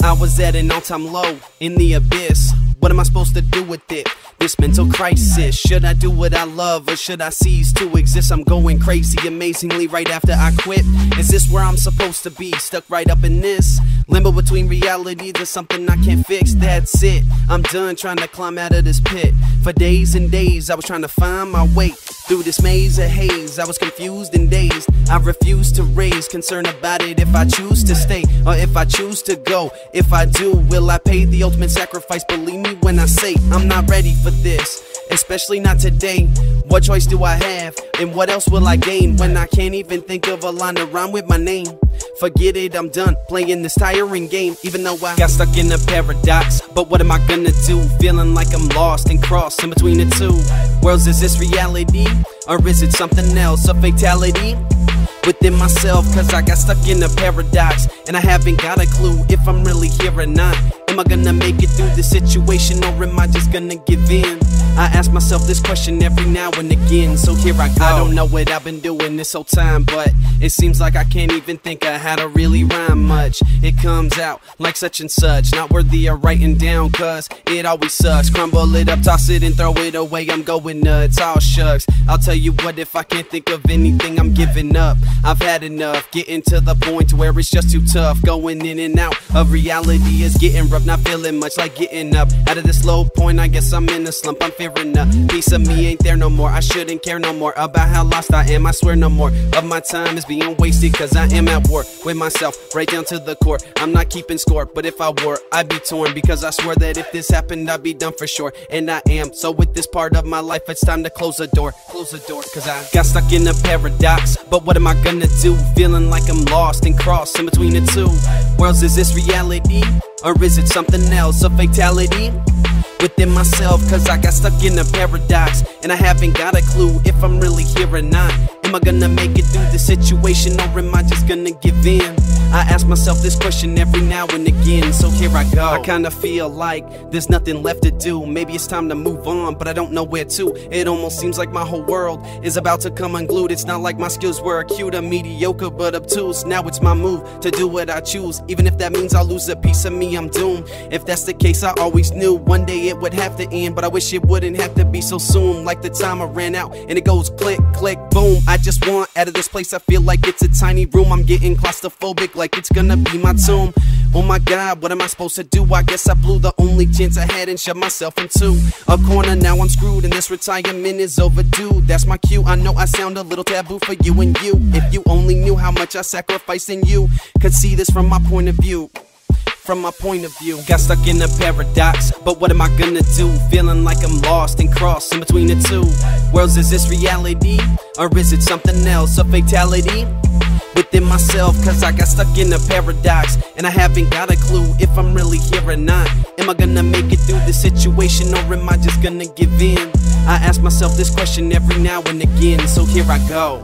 I was at an all-time low, in the abyss. What am I supposed to do with it? This mental crisis. Should I do what I love or should I cease to exist? I'm going crazy amazingly right after I quit. Is this where I'm supposed to be? Stuck right up in this limbo between reality to something I can't fix. That's it, I'm done trying to climb out of this pit. For days and days I was trying to find my way through this maze of haze. I was confused and dazed. I refused to raise concern about it, if I choose to stay or if I choose to go. If I do, will I pay the ultimate sacrifice? Believe me when I say I'm not ready for this, especially not today. What choice do I have, and what else will I gain when I can't even think of a line to rhyme with my name? Forget it, I'm done playing this tiring game. Even though I got stuck in a paradox, but what am I gonna do? Feeling like I'm lost and crossed in between the two worlds. Is this reality, or is it something else? A fatality within myself, cause I got stuck in a paradox, and I haven't got a clue if I'm really here or not. Am I gonna make it through the situation, or am I just gonna give in? I ask myself this question every now and again, so here I go. I don't know what I've been doing this whole time, but it seems like I can't even think of how to really rhyme much. It comes out like such and such, not worthy of writing down, cause it always sucks. Crumble it up, toss it and throw it away, I'm going nuts, all shucks. I'll tell you what, if I can't think of anything, I'm giving up. I've had enough, getting to the point where it's just too tough. Going in and out of reality is getting rough, not feeling much like getting up out of this low point. I guess I'm in a slump, I'm fearing a piece of me ain't there no more. I shouldn't care no more about how lost I am. I swear no more of my time is being wasted, cause I am at war with myself right down to the core. I'm not keeping score, but if I were, I'd be torn, because I swear that if this happened, I'd be done for sure. And I am, so with this part of my life, it's time to close the door, cause I got stuck in a paradox. But what am I gonna do? Feeling like I'm lost and crossed in between the two worlds. Is this reality, or is it something else? A fatality within myself, cause I got stuck in a paradox, and I haven't got a clue if I'm really here or not. Am I gonna make it through the situation, or am I just gonna give in? I ask myself this question every now and again, so here I go. I kinda feel like there's nothing left to do. Maybe it's time to move on, but I don't know where to. It almost seems like my whole world is about to come unglued. It's not like my skills were acute or mediocre, but obtuse. Now it's my move to do what I choose, even if that means I'll lose a piece of me, I'm doomed. If that's the case, I always knew one day it would have to end, but I wish it wouldn't have to be so soon. Like the timer ran out and it goes click, click, boom. I just want out of this place, I feel like it's a tiny room. I'm getting claustrophobic, like it's gonna be my tomb. Oh my god, what am I supposed to do? I guess I blew the only chance I had and shoved myself into a corner. Now I'm screwed and this retirement is overdue. That's my cue, I know I sound a little taboo for you and you. If you only knew how much I sacrificed in you, could see this from my point of view. From my point of view, got stuck in a paradox, but what am I gonna do? Feeling like I'm lost and crossed in between the two worlds. Is this reality, or is it something else? A fatality within myself, cause I got stuck in a paradox, and I haven't got a clue if I'm really here or not. Am I gonna make it through the situation, or am I just gonna give in? I ask myself this question every now and again, so here I go.